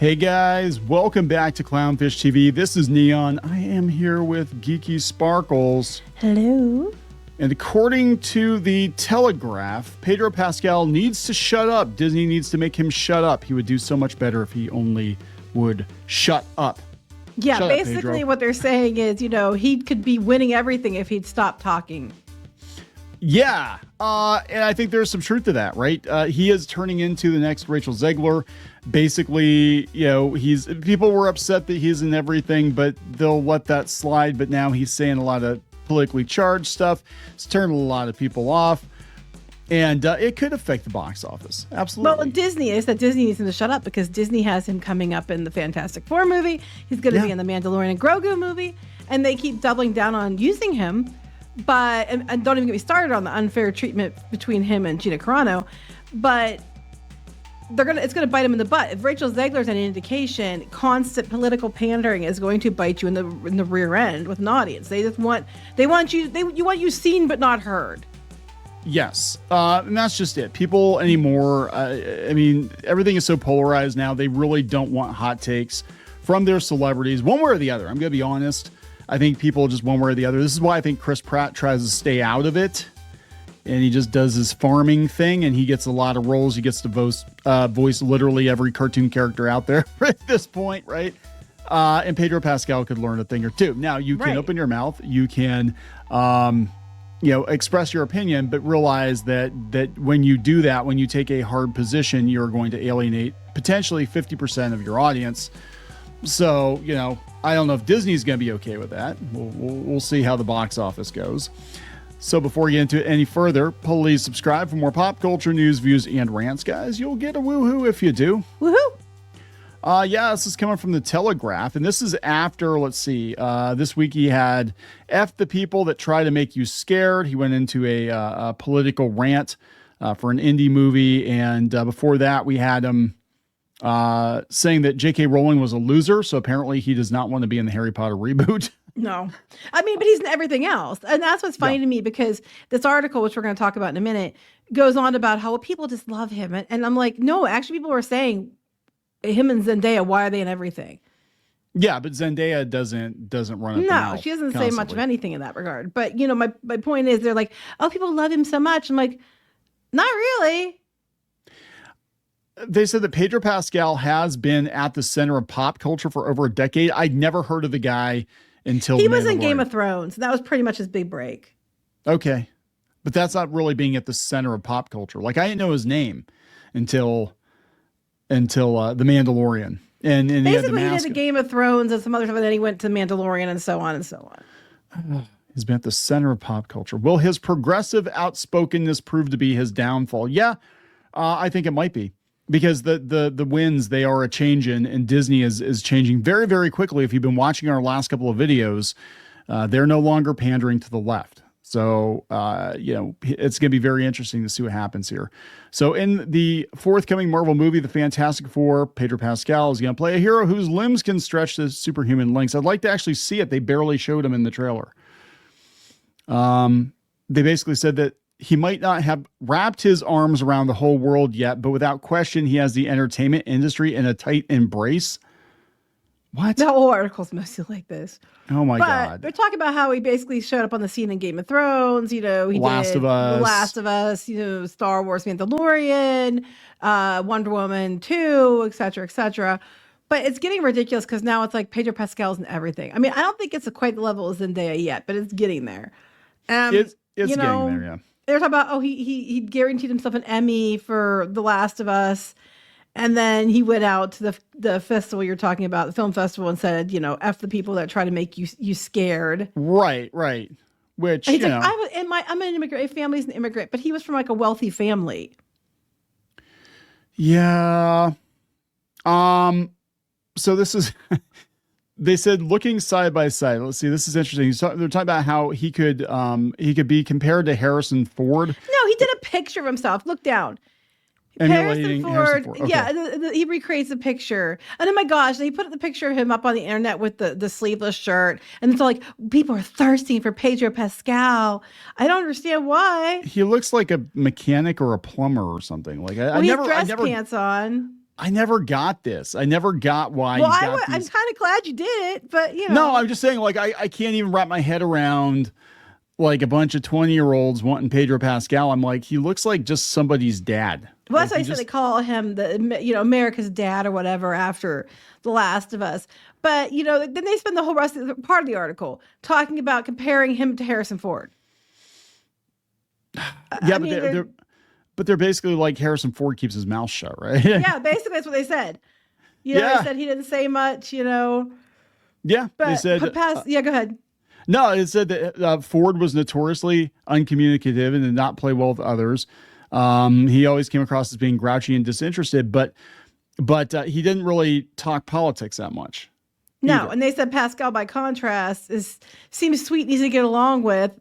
Hey guys, welcome back to Clownfish TV. This is Kneon. I am here with Geeky Sparkles. Hello. And according to the Telegraph, Pedro Pascal needs to shut up. Disney needs to make him shut up. He would do so much better if he only would shut up. Yeah, shut basically up, what they're saying is, he could be winning everything if he'd stop talking. Yeah, and I think there's some truth to that, right? He is turning into the next Rachel Zegler. Basically, people were upset that he's in everything, but they'll let that slide. But now he's saying a lot of politically charged stuff. It's turned a lot of people off, and it could affect the box office. Absolutely. Well, Disney needs him to shut up because Disney has him coming up in the Fantastic Four movie. He's going to be in the Mandalorian and Grogu movie, and they keep doubling down on using him. But and don't even get me started on the unfair treatment between him and Gina Carano. But it's gonna bite him in the butt. If Rachel Zegler's any indication, constant political pandering is going to bite you in the rear end with an audience. They want you seen but not heard. Yes, and that's just it. People anymore, everything is so polarized now. They really don't want hot takes from their celebrities, one way or the other. I'm gonna be honest. I think people just one way or the other. This is why I think Chris Pratt tries to stay out of it. And he just does his farming thing, and he gets a lot of roles. He gets to voice literally every cartoon character out there at this point, right? And Pedro Pascal could learn a thing or two. Now, you can open your mouth. You can, express your opinion, but realize that when you do that, when you take a hard position, you're going to alienate potentially 50% of your audience. So, I don't know if Disney's going to be okay with that. We'll see how the box office goes. So before we get into it any further, please subscribe for more pop culture news, views, and rants, guys. You'll get a woohoo if you do. Woohoo! This is coming from the Telegraph, and this is after, this week he had F the people that try to make you scared. He went into a political rant for an indie movie, and before that we had him saying that J.K. Rowling was a loser, so apparently he does not want to be in the Harry Potter reboot. No. But he's in everything else. And that's what's funny to me, because this article, which we're going to talk about in a minute, goes on about how people just love him. And I'm like, no, actually people were saying him and Zendaya, why are they in everything? Yeah, but Zendaya doesn't run it. No, she doesn't say much of anything in that regard. But, my point is, they're like, oh, people love him so much. I'm like, not really. They said that Pedro Pascal has been at the center of pop culture for over a decade. I'd never heard of the guy until he was in Game of Thrones. That was pretty much his big break. Okay. But that's not really being at the center of pop culture. Like, I didn't know his name until The Mandalorian. And basically he did the Game of Thrones and some other stuff, and then he went to Mandalorian and so on and so on. He's been at the center of pop culture. Will his progressive outspokenness prove to be his downfall? Yeah, I think it might be. Because the winds, they are a change in, and Disney is changing very, very quickly. If you've been watching our last couple of videos, they're no longer pandering to the left. So, it's going to be very interesting to see what happens here. So in the forthcoming Marvel movie, The Fantastic Four, Pedro Pascal is going to play a hero whose limbs can stretch to superhuman lengths. I'd like to actually see it. They barely showed him in the trailer. They basically said that he might not have wrapped his arms around the whole world yet, but without question, he has the entertainment industry in a tight embrace. What? The whole article's mostly like this. Oh my God. They're talking about how he basically showed up on the scene in Game of Thrones. He did The Last of Us, Star Wars, Mandalorian, Wonder Woman 2, et cetera, et cetera. But it's getting ridiculous because now it's like Pedro Pascal's in everything. I mean, I don't think it's quite the level of Zendaya yet, but it's getting there. It's getting there, yeah. They're talking about, he guaranteed himself an Emmy for The Last of Us. And then he went out to the festival you're talking about, the film festival, and said, F the people that try to make you scared. Right. Which, he's like, I'm an immigrant. My family's an immigrant. But he was from like a wealthy family. Yeah. So this is... They said looking side by side. Let's see. This is interesting. They're talking about how he could be compared to Harrison Ford. No, he did a picture of himself. Look down. Harrison Ford. Okay. Yeah, he recreates a picture. And oh my gosh, he put the picture of him up on the internet with the sleeveless shirt. And it's like, people are thirsty for Pedro Pascal. I don't understand why. He looks like a mechanic or a plumber or something. Like he has dress pants on. I never got this. I never got why. Well, he's got I'm these. kind of glad you did it, but you know. No, I'm just saying, like, I can't even wrap my head around like a bunch of 20-year-olds wanting Pedro Pascal. I'm like, he looks like just somebody's dad. Well, that's like, why I said they call him America's dad or whatever after The Last of Us. But then they spend the whole rest of the part of the article talking about comparing him to Harrison Ford. Yeah, but they're basically like Harrison Ford keeps his mouth shut, right? Yeah, basically that's what they said. They said he didn't say much, Yeah, But they said. go ahead. No, it said that Ford was notoriously uncommunicative and did not play well with others. He always came across as being grouchy and disinterested, but he didn't really talk politics that much. No, either. and they said Pascal, by contrast, seems sweet and easy to get along with,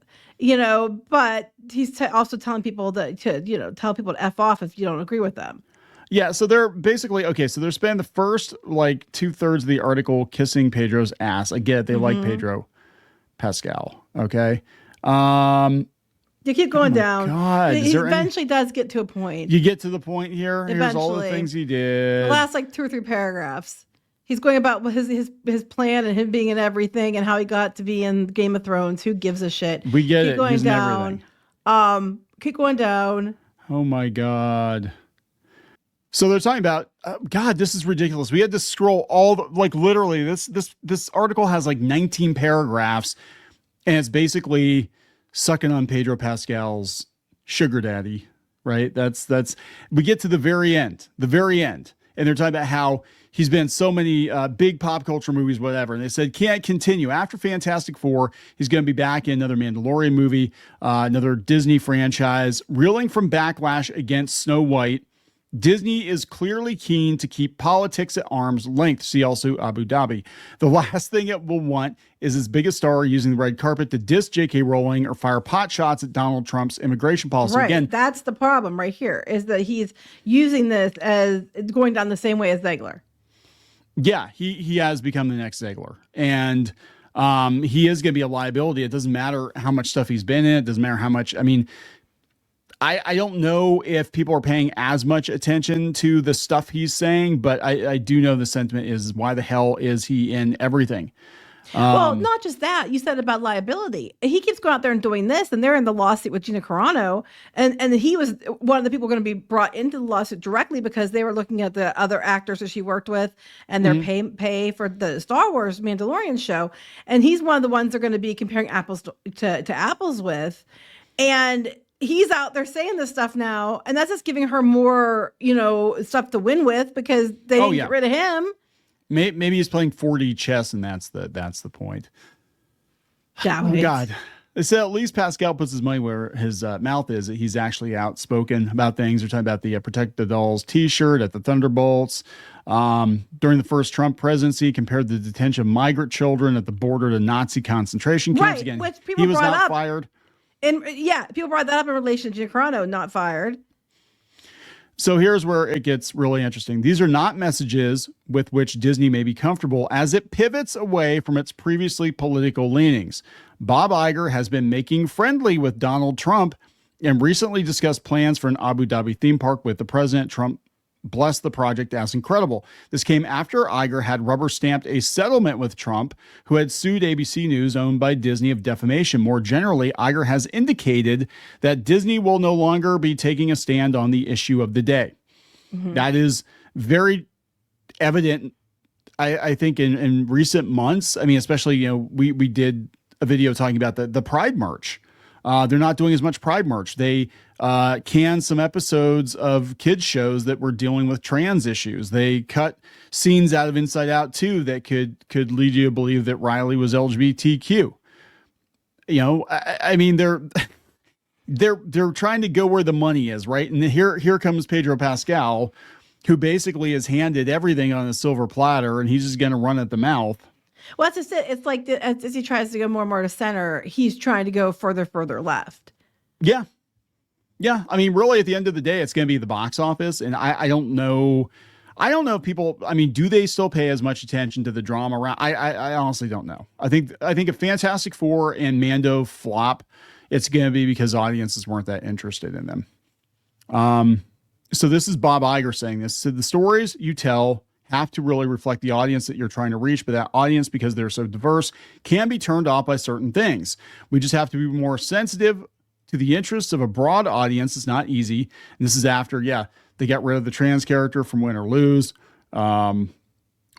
but he's also telling people to tell people to F off if you don't agree with them. Yeah, so they're basically so they're spending the first like 2/3 of the article kissing Pedro's ass. I get it, they like Pedro Pascal. Okay. You keep going down. God, He eventually does get to a point. You get to the point here. Here's all the things he did. The last like 2 or 3 paragraphs. He's going about his plan and him being in everything and how he got to be in Game of Thrones. Who gives a shit? We get keep it. Going He's down. Keep going down. Oh my God. So they're talking about, God, this is ridiculous. We had to scroll literally this article has like 19 paragraphs and it's basically sucking on Pedro Pascal's sugar daddy, right? We get to the very end, and they're talking about how he's been in so many big pop culture movies, whatever. And they said, can't continue. After Fantastic Four, he's going to be back in another Mandalorian movie, another Disney franchise, reeling from backlash against Snow White. Disney is clearly keen to keep politics at arm's length. See also Abu Dhabi. The last thing it will want is his biggest star using the red carpet to diss J.K. Rowling or fire pot shots at Donald Trump's immigration policy. Right. Again, that's the problem right here, is that he's using this as going down the same way as Zegler. Yeah, he has become the next Zegler. And he is going to be a liability. It doesn't matter how much stuff he's been in. It doesn't matter how much. I mean, I don't know if people are paying as much attention to the stuff he's saying, but I do know the sentiment is, why the hell is he in everything? Well, not just that. You said about liability. He keeps going out there and doing this, and they're in the lawsuit with Gina Carano, and he was one of the people going to be brought into the lawsuit directly because they were looking at the other actors that she worked with and their pay for the Star Wars Mandalorian show, and he's one of the ones they're going to be comparing apples to apples with, and he's out there saying this stuff now, and that's just giving her more, stuff to win with because they didn't get rid of him. Maybe he's playing 4D chess, and that's the point. Oh God! They said at least Pascal puts his money where his mouth is. He's actually outspoken about things. They're talking about the Protect the Dolls T-shirt at the Thunderbolts. During the first Trump presidency, compared the detention of migrant children at the border to Nazi concentration camps. Right, Again, which people he was brought not up. fired. And people brought that up in relation to Gina Carano, not fired. So here's where it gets really interesting. These are not messages with which Disney may be comfortable as it pivots away from its previously political leanings. Bob Iger has been making friendly with Donald Trump and recently discussed plans for an Abu Dhabi theme park with the president. Trump blessed the project as incredible. This came after Iger had rubber stamped a settlement with Trump, who had sued ABC News, owned by Disney, of defamation. More generally, Iger has indicated that Disney will no longer be taking a stand on the issue of the day. That is very evident, I think, in recent months. I mean, especially, we did a video talking about the Pride March. They're not doing as much Pride March. They canned some episodes of kids shows that were dealing with trans issues. They cut scenes out of Inside Out 2 that could lead you to believe that Riley was LGBTQ. I mean, they're trying to go where the money is, right? And here comes Pedro Pascal, who basically is handed everything on a silver platter, and he's just going to run at the mouth. Well, that's just it. It's like as he tries to go more and more to center, he's trying to go further left. Yeah. Yeah. I mean, really, at the end of the day, it's going to be the box office. And I don't know. I don't know if people, I mean, do they still pay as much attention to the drama around? I honestly don't know. I think if Fantastic Four and Mando flop, it's going to be because audiences weren't that interested in them. So this is Bob Iger saying this. So the stories you tell have to really reflect the audience that you're trying to reach, but that audience, because they're so diverse, can be turned off by certain things. We just have to be more sensitive to the interests of a broad audience. It's not easy. And this is after, they got rid of the trans character from Win or Lose.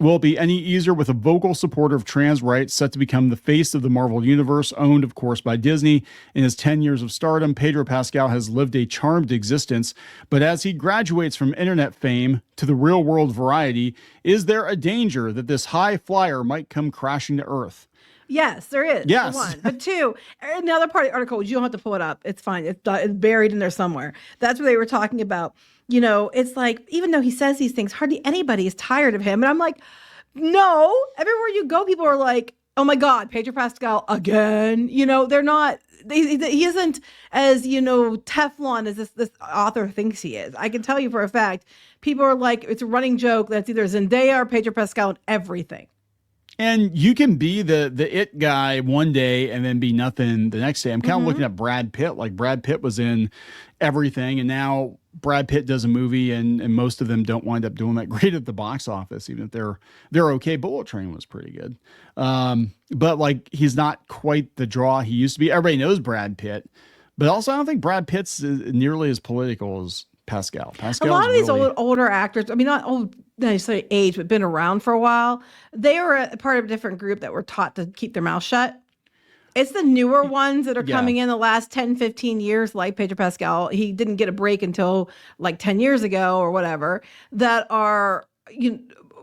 Will it be any easier with a vocal supporter of trans rights set to become the face of the Marvel Universe, owned, of course, by Disney? In his 10 years of stardom, Pedro Pascal has lived a charmed existence. But as he graduates from internet fame to the real-world variety, is there a danger that this high flyer might come crashing to Earth? Yes, there is. Yes. For one. But two, in the other part of the article, you don't have to pull it up. It's fine. It's buried in there somewhere. That's what they were talking about. It's like, even though he says these things, hardly anybody is tired of him. And I'm like, no, everywhere you go, people are like, oh my God, Pedro Pascal again. They're not, he isn't as, Teflon as this author thinks he is. I can tell you for a fact, people are like, it's a running joke that's either Zendaya or Pedro Pascal in everything. And you can be the it guy one day and then be nothing the next day. I'm kind of looking at Brad Pitt. Like Brad Pitt was in everything, and now Brad Pitt does a movie, and most of them don't wind up doing that great at the box office, even if they're okay. Bullet Train was pretty good. But like he's not quite the draw he used to be. Everybody knows Brad Pitt, but also I don't think Brad Pitt's nearly as political as Pascal. A lot of these older actors, I mean, not old necessarily age, but been around for a while, they were a part of a different group that were taught to keep their mouth shut. It's the newer ones that are coming in the last 10, 15 years, like Pedro Pascal. He didn't get a break until like 10 years ago or whatever, that are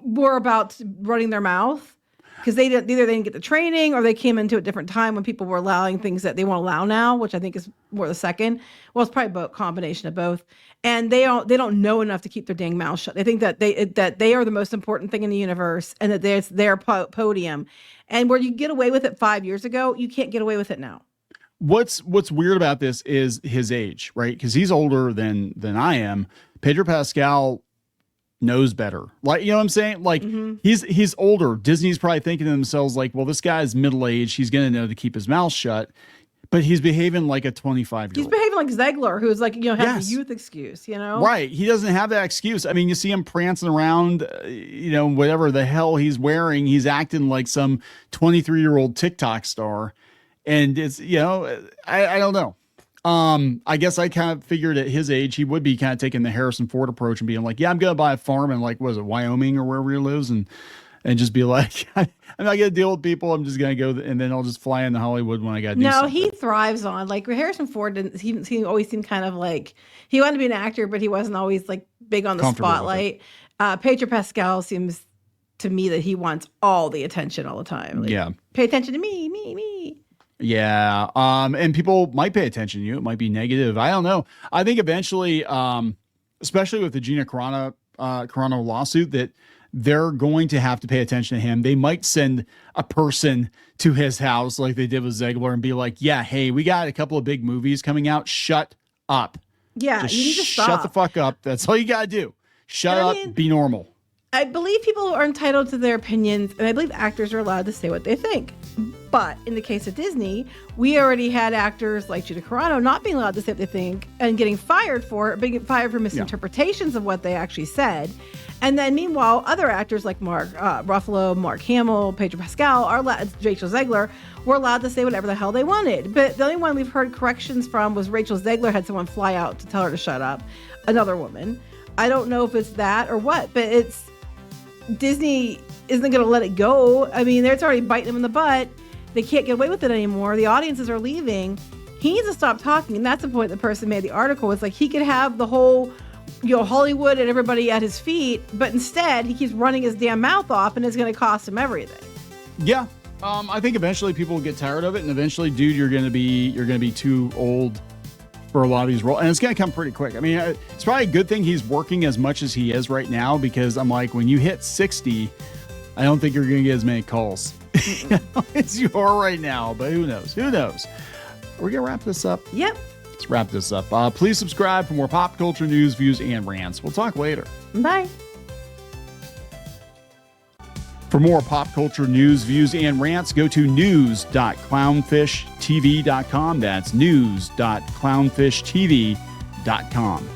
more about running their mouth because either they didn't get the training or they came into a different time when people were allowing things that they won't allow now, which I think is more the second. Well, it's probably both, combination of both. And they don't know enough to keep their dang mouth shut. They think that they are the most important thing in the universe and that it's their podium. And where you get away with it 5 years ago, you can't get away with it now. What's weird about this is his age, right? Because he's older than I am. Pedro Pascal knows better. Like, you know what I'm saying? Like he's older. Disney's probably thinking to themselves like, well, this guy's middle-aged. He's going to know to keep his mouth shut. But he's behaving like a 25-year-old. He's behaving like Zegler, who's like, has a youth excuse, Right. He doesn't have that excuse. I mean, you see him prancing around, whatever the hell he's wearing. He's acting like some 23-year-old TikTok star. And it's, I don't know. I guess I kind of figured at his age, he would be kind of taking the Harrison Ford approach and being like, yeah, I'm going to buy a farm in like, Wyoming or wherever he lives. And just be like, I'm not going to deal with people. I'm just going to go and then I'll just fly into Hollywood when I got to do something. He thrives on, like Harrison Ford he always seemed kind of like, he wanted to be an actor, but he wasn't always like big on the spotlight. Pedro Pascal seems to me that he wants all the attention all the time. Like, pay attention to me. Yeah. And people might pay attention to you. It might be negative. I don't know. I think eventually, especially with the Gina Carano lawsuit, that they're going to have to pay attention to him. They might send a person to his house like they did with Zegler and be like, yeah, hey, we got a couple of big movies coming out. Shut up. Yeah, just you need to stop. Shut the fuck up. That's all you got to do. Shut up. Be normal. I believe people are entitled to their opinions, and I believe actors are allowed to say what they think. But in the case of Disney, we already had actors like Gina Carano not being allowed to say what they think and getting fired for it, being fired for misinterpretations of what they actually said. And then meanwhile, other actors like Mark Ruffalo, Mark Hamill, Pedro Pascal, Rachel Zegler were allowed to say whatever the hell they wanted. But the only one we've heard corrections from was Rachel Zegler had someone fly out to tell her to shut up, another woman. I don't know if it's that or what, but it's Disney isn't going to let it go. I mean, it's already biting them in the butt. They can't get away with it anymore. The audiences are leaving. He needs to stop talking. And that's the point the person made the article. It's like he could have the whole, Hollywood and everybody at his feet, but instead he keeps running his damn mouth off and it's going to cost him everything. Yeah. I think eventually people will get tired of it. And eventually, dude, you're going to be too old for a lot of these roles. And it's going to come pretty quick. I mean, it's probably a good thing he's working as much as he is right now, because I'm like, when you hit 60, I don't think you're going to get as many calls as you are right now, but who knows? We're going to wrap this up. Yep. Let's wrap this up. Please subscribe for more pop culture news, views, and rants. We'll talk later. Bye. For more pop culture news, views, and rants, go to news.clownfishtv.com. That's news.clownfishtv.com.